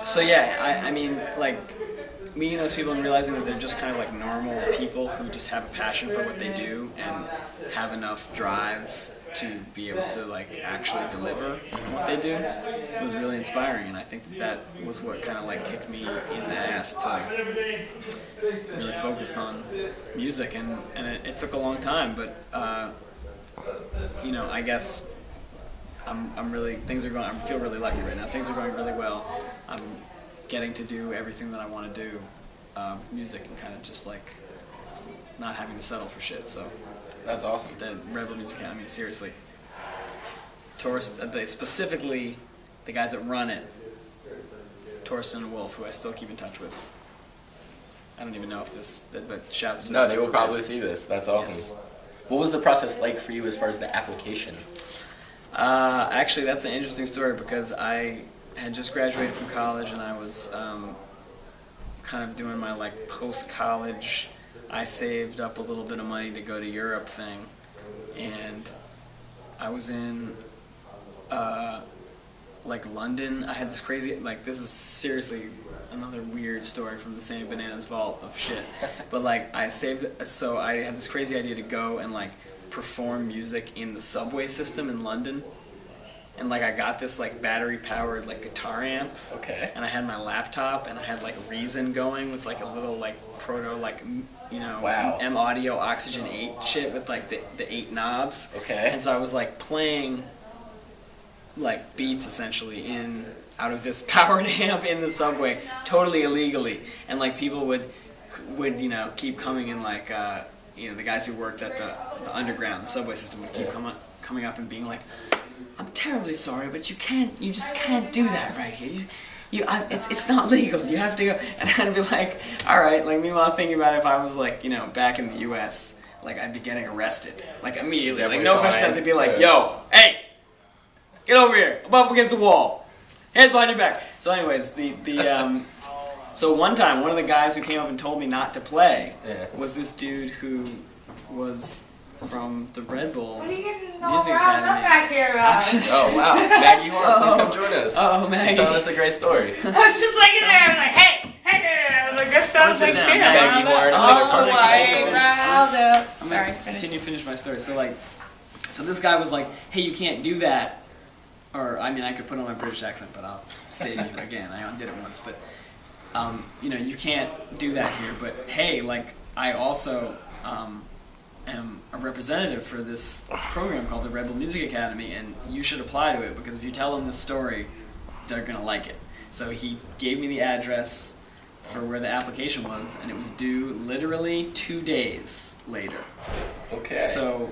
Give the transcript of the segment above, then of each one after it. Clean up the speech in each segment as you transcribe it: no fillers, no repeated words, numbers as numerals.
So yeah, I mean, like, meeting those people and realizing that they're just kind of like normal people who just have a passion for what they do and have enough drive to be able to like actually deliver what they do was really inspiring, and I think that was what kind of like kicked me in the ass to really focus on music, and it took a long time, but you know, I guess I'm really, things are going, I feel really lucky right now. Things are going really well. I'm getting to do everything that I want to do, music, and kind of just like not having to settle for shit. So that's awesome. The Rebel Music Academy, I mean, seriously. They specifically, the guys that run it, Torsten and Wolf, who I still keep in touch with. I don't even know if this, but shouts to them. No, they will probably see this. That's awesome. Yes. What was the process like for you as far as the application? Actually, that's an interesting story because I had just graduated from college and I was kind of doing my like post-college, I saved up a little bit of money to go to Europe thing, and I was in like London. I had this crazy, like, this is seriously another weird story from the same Bananas vault of shit, but like I saved, so I had this crazy idea to go and like perform music in the subway system in London. And like I got this like battery powered like guitar amp. Okay. And I had my laptop and I had like Reason going with like a little like proto like, you know, wow, M Audio Oxygen 8 shit with like the 8 knobs. Okay. And so I was like playing like beats essentially out of this powered amp in the subway, totally illegally. And like people would you know keep coming in, like you know, the guys who worked at the underground, the subway system would keep coming up and being like, I'm terribly sorry, but you just can't do that right here. It's not legal. You have to go. And I'd be like, all right. Like, meanwhile, thinking about if I was like, you know, back in the U.S., like I'd be getting arrested, like immediately. Definitely, like no question. They'd be like, yo, hey, get over here. I'm up against the wall. Hands behind your back. So, anyways, so one time, one of the guys who came up and told me not to play was this dude who was from the Red Bull Music Academy. Back here, oh wow, Maggie Horn, please come join us. Oh, Maggie. So that's a great story. I was just like in there, I was like, hey, I was like, that sounds like Sarah. Maggie Horn, I'm sorry, finish my story. So like, so this guy was like, hey, you can't do that, or I mean, I could put on my British accent, but I'll save you again. I did it once, but you know, you can't do that here. But hey, like, I also am a representative for this program called the Rebel Music Academy, and you should apply to it because if you tell them this story, they're gonna like it. So he gave me the address for where the application was, and it was due literally 2 days later. Okay. So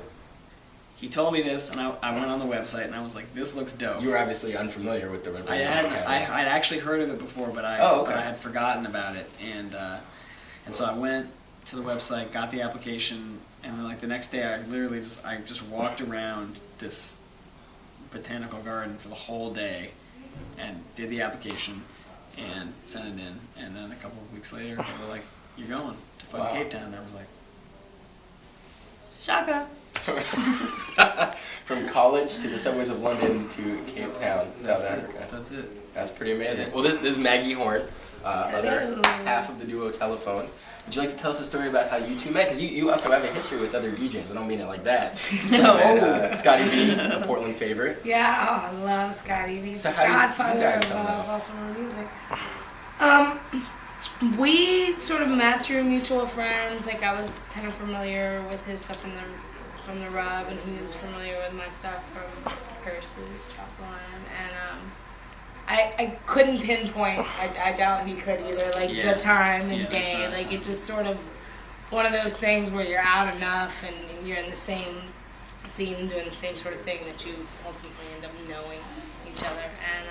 he told me this, and I went on the website, and I was like, this looks dope. You were obviously unfamiliar with the Rebel Music Academy. I'd actually heard of it before, but I had forgotten about it, and so I went to the website, got the application, and then like the next day I just walked around this botanical garden for the whole day and did the application and sent it in, and then a couple of weeks later they were like, you're going to fucking Cape Town, and I was like, shaka. From college to the subways of London to Cape Town, South Africa. That's it. That's pretty amazing. Well, this is Maggie Horn, other half of the duo Telephone. Would you like to tell us a story about how you two met? Because you also have a history with other DJs. I don't mean it like that. No. And, Scotty B, a Portland favorite. Yeah, I love Scotty B. He's the godfather of Baltimore music. We sort of met through mutual friends. Like, I was kind of familiar with his stuff from the Rub, and he was familiar with my stuff from Curses, Top Line, and I couldn't pinpoint. I doubt he could either. Like the time and day. Like it just sort of one of those things where you're out enough and you're in the same scene doing the same sort of thing that you ultimately end up knowing each other. And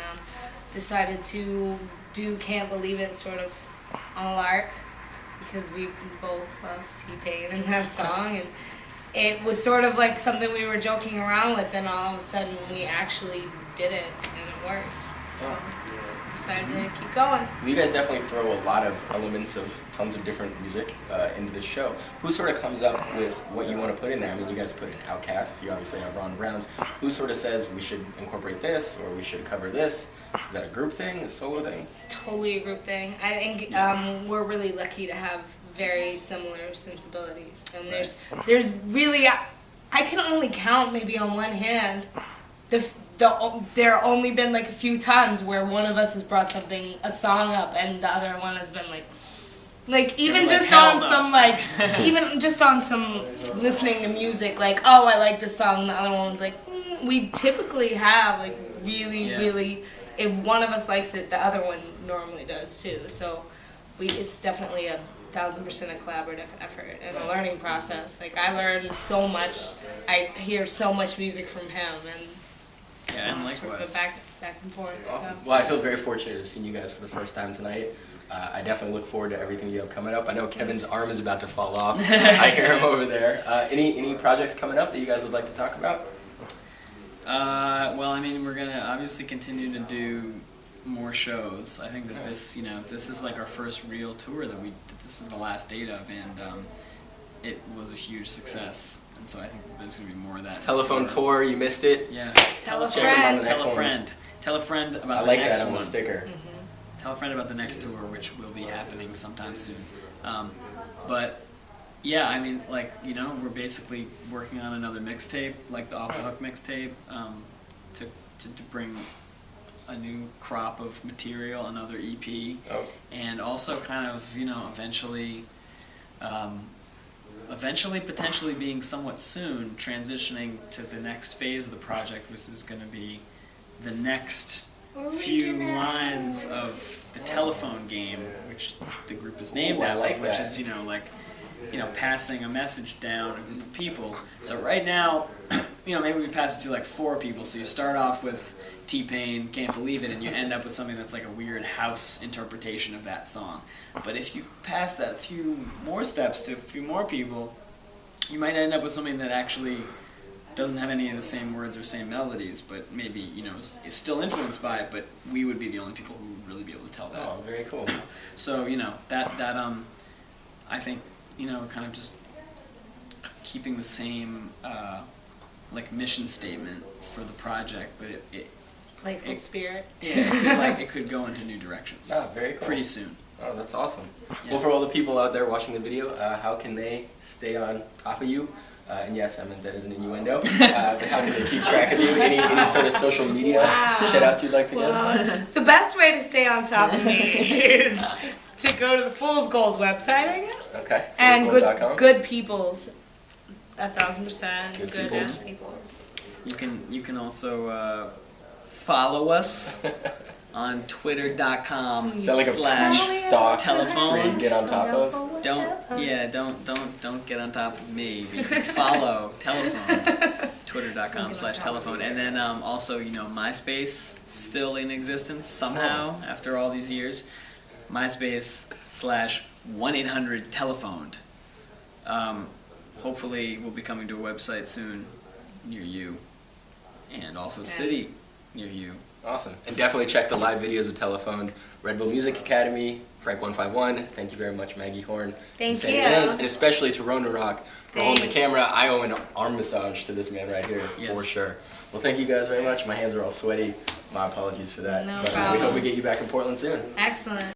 decided to do Can't Believe It sort of on a lark because we both love T-Pain in that song, and it was sort of like something we were joking around with, and all of a sudden we actually did it and it worked. So decided to keep going. You guys definitely throw a lot of elements of tons of different music into this show. Who sort of comes up with what you want to put in there? I mean, you guys put in Outkast, you obviously have Ron Browns. Who sort of says we should incorporate this or we should cover this? Is that a group thing, a solo thing? Totally a group thing. I think we're really lucky to have very similar sensibilities. And there's really, I can only count maybe on one hand there have only been like a few times where one of us has brought a song up and the other one has been like even just on some like even just on some listening to music, like, oh, I like this song, and the other one's like, we typically have like really, if one of us likes it, the other one normally does too. So it's definitely a 1000% a collaborative effort and a learning process. Like, I learn so much, I hear so much music from him, and and likewise. Back and forth. Awesome. So. Well, I feel very fortunate to have seen you guys for the first time tonight. I definitely look forward to everything you have coming up. I know Kevin's arm is about to fall off. I hear him over there. Any projects coming up that you guys would like to talk about? Well, I mean, we're gonna obviously continue to do more shows. I think that this is like our first real tour that this is the last date of, and it was a huge success. And so I think that there's going to be more of that. Telephone tour, you missed it? Yeah. Tell a friend. Tell a friend. Tell a friend about the next one. I like that on the sticker. Mm-hmm. Tell a friend about the next tour, which will be happening sometime soon. But yeah, I mean, like, we're basically working on another mixtape, like the Off the Hook mixtape, to bring a new crop of material, another EP, and also kind of, eventually potentially being somewhat soon transitioning to the next phase of the project, which is going to be the next few lines of the telephone game, which the group is named after, which is passing a message down to a group of people. So right now, maybe we pass it through like 4 people. So you start off with T-Pain, Can't Believe It, and you end up with something that's like a weird house interpretation of that song. But if you pass that few more steps to a few more people, you might end up with something that actually doesn't have any of the same words or same melodies, but maybe, is still influenced by it, but we would be the only people who would really be able to tell that. Oh, very cool. So, I think, kind of just keeping the same, mission statement for the project, but Playful spirit. Yeah, it could go into new directions. Oh, very cool. Pretty soon. Oh, that's awesome. Yeah. Well, for all the people out there watching the video, how can they stay on top of you? And yes, I meant that as an innuendo. But how can they keep track of you? Any sort of social media shout-outs you'd like to give? The best way to stay on top of me is to go to the Fool's Gold website, I guess. Okay. And good people's, 1000% good people's. You can also follow us on twitter.com / telephone. Get on top of. Don't get on top of me. You can follow telephone. Twitter.com / telephone. And then also, MySpace still in existence somehow after all these years. MySpace / 1-800-telephoned. Hopefully we'll be coming to a website soon near you. And also city near you. Awesome. And definitely check the live videos of Telephone, Red Bull Music Academy, Frank151. Thank you very much, Maggie Horn. Thank you. And especially to Rona Rock for holding the camera. I owe an arm massage to this man right here, for sure. Well, thank you guys very much. My hands are all sweaty. My apologies for that. No but problem. we hope we get you back in Portland soon. Excellent.